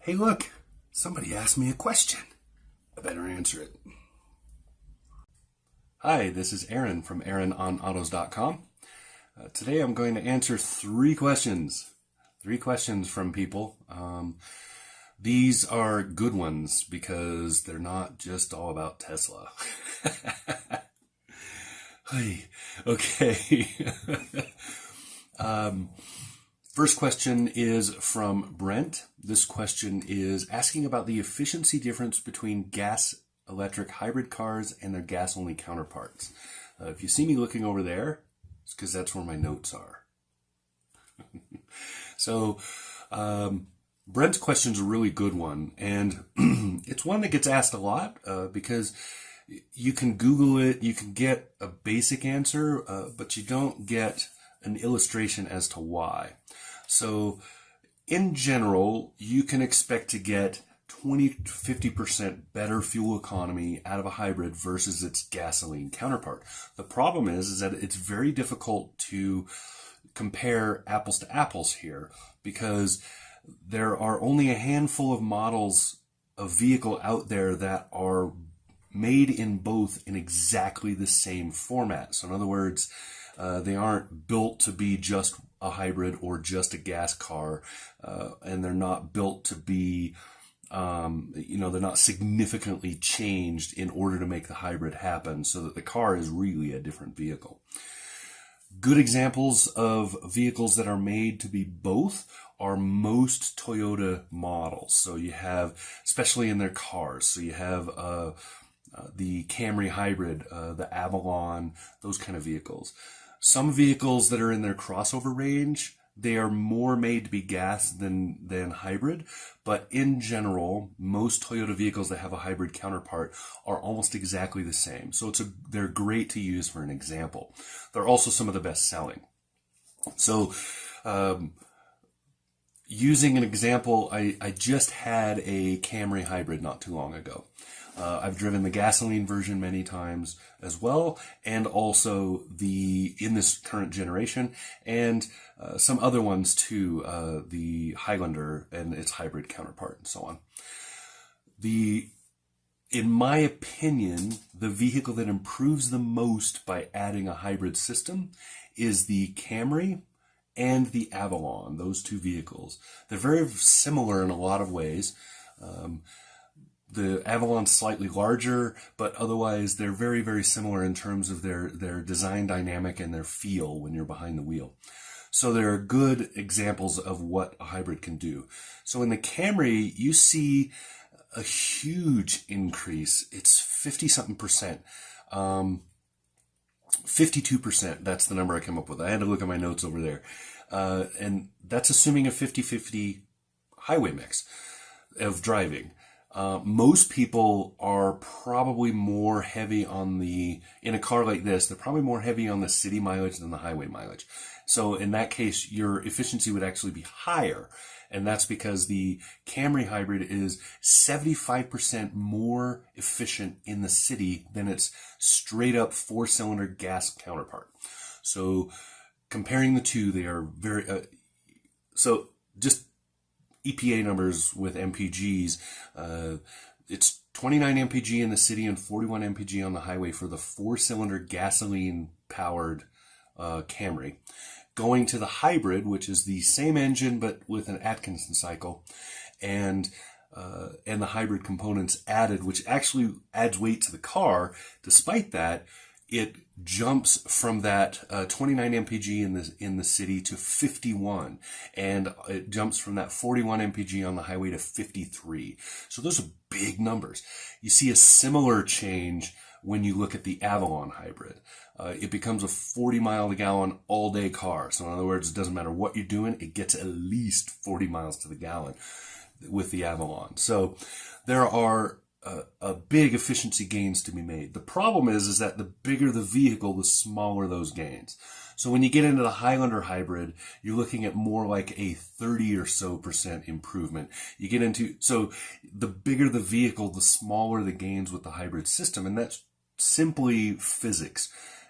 Hey, look, somebody asked me a question. I better answer it. Hi, this is Aaron from AaronOnAutos.com. Today I'm going to answer three questions. Three questions from people. These are good ones because they're not just all about Tesla. Hey, okay. First question is from Brent. This question is asking about the efficiency difference between gas-electric hybrid cars and their gas-only counterparts. If you see me looking over there, it's because that's where my notes are. So, Brent's question is a really good one, and it's one that gets asked a lot because you can Google it, you can get a basic answer, but you don't get an illustration as to why. So, in general, you can expect to get 20 to 50% better fuel economy out of a hybrid versus its gasoline counterpart. The problem is that it's very difficult to compare apples to apples here because there are only a handful of models of vehicle out there that are made in both in exactly the same format. So in other words, they aren't built to be just a hybrid or just a gas car, and they're not built to be, they're not significantly changed in order to make the hybrid happen so that the car is really a different vehicle. Good examples of vehicles that are made to be both are most Toyota models. So you have, especially in their cars, so you have the Camry hybrid, the Avalon, those kind of vehicles. Some vehicles that are in their crossover range, they are more made to be gas than hybrid, but in general, most Toyota vehicles that have a hybrid counterpart are almost exactly the same. So they're great to use for an example. They're also some of the best selling. So, using an example, I just had a Camry hybrid not too long ago. I've driven the gasoline version many times as well, and also in this current generation, and some other ones too, the Highlander and its hybrid counterpart and so on. In my opinion, the vehicle that improves the most by adding a hybrid system is the Camry and the Avalon, those two vehicles. They're very similar in a lot of ways. The Avalon's slightly larger, but otherwise they're very, very similar in terms of their design dynamic and their feel when you're behind the wheel. So they're good examples of what a hybrid can do. So in the Camry, you see a huge increase. It's 50-something%. 52%, that's the number I came up with. I had to look at my notes over there. And that's assuming a 50-50 highway mix of driving. Most people are probably more heavy in a car like this, they're probably more heavy on the city mileage than the highway mileage. So in that case, your efficiency would actually be higher. And that's because the Camry hybrid is 75% more efficient in the city than its straight up 4-cylinder gas counterpart. So comparing the two, they are very, so just EPA numbers with MPGs, it's 29 mpg in the city and 41 mpg on the highway for the 4-cylinder gasoline-powered Camry. Going to the hybrid, which is the same engine but with an Atkinson cycle, and the hybrid components added, which actually adds weight to the car. Despite that, it jumps from that 29 mpg in the city to 51, and it jumps from that 41 mpg on the highway to 53. So those are big numbers. You see a similar change when you look at the Avalon hybrid. It becomes a 40 mile a gallon all day car. So in other words, it doesn't matter what you're doing, it gets at least 40 miles to the gallon with the Avalon. So there are a big efficiency gains to be made. The problem is that the bigger the vehicle, the smaller those gains. So when you get into the Highlander hybrid, you're looking at more like a 30 or so % improvement. So the bigger the vehicle, the smaller the gains with the hybrid system. And that's simply physics.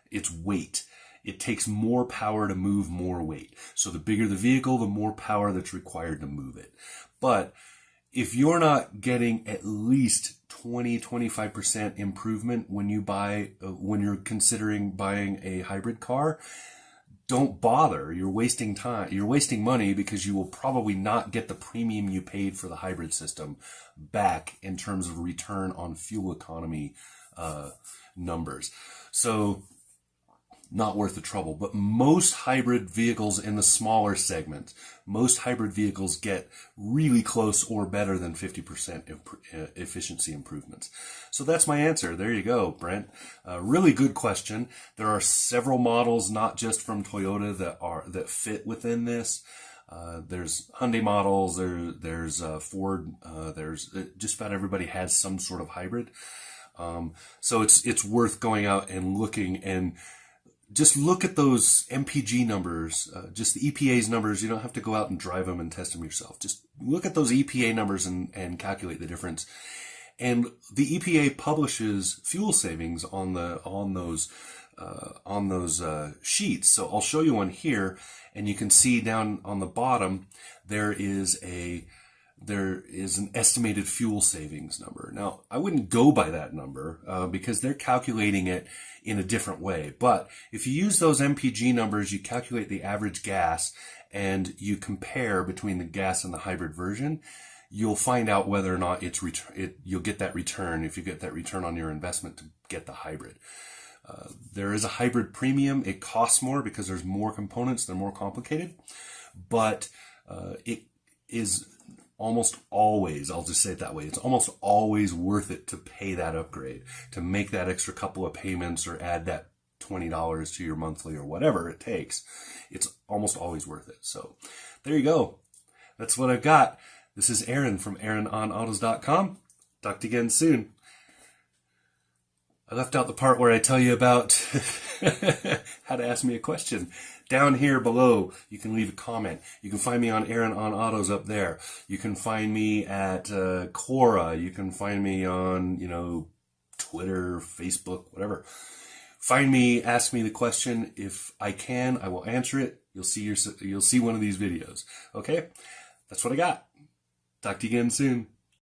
It's weight. It takes more power to move more weight. So the bigger the vehicle, the more power that's required to move it. But if you're not getting at least 20-25% improvement when you buy, when you're considering buying a hybrid car, don't bother. You're wasting time. You're wasting money because you will probably not get the premium you paid for the hybrid system back in terms of return on fuel economy numbers. So not worth the trouble. But most hybrid vehicles in the smaller segment, most hybrid vehicles get really close or better than 50% efficiency improvements. So that's my answer. There you go, Brent. Really good question. There are several models, not just from Toyota, that fit within this. There's Hyundai models, there's Ford, there's just about everybody has some sort of hybrid. So it's worth going out and looking, and just look at those MPG numbers, just the EPA's numbers. You don't have to go out and drive them and test them yourself. Just look at those EPA numbers and calculate the difference. And the EPA publishes fuel savings on those sheets. So I'll show you one here, and you can see down on the bottom there is an estimated fuel savings number. Now, I wouldn't go by that number because they're calculating it in a different way. But if you use those MPG numbers, you calculate the average gas and you compare between the gas and the hybrid version, you'll find out whether or not you'll get that return, if you get that return on your investment to get the hybrid. There is a hybrid premium. It costs more because there's more components, they're more complicated, but it is almost always, I'll just say it that way, it's almost always worth it to pay that upgrade, to make that extra couple of payments or add that $20 to your monthly or whatever it takes. It's almost always worth it. So there you go. That's what I've got. This is Aaron from AaronOnAutos.com. Talk to you again soon. I left out the part where I tell you about how to ask me a question. Down here below, you can leave a comment. You can find me on Aaron on Autos up there. You can find me at Quora. You can find me on, Twitter, Facebook, whatever. Find me, ask me the question. If I can, I will answer it. You'll see one of these videos. Okay? That's what I got. Talk to you again soon.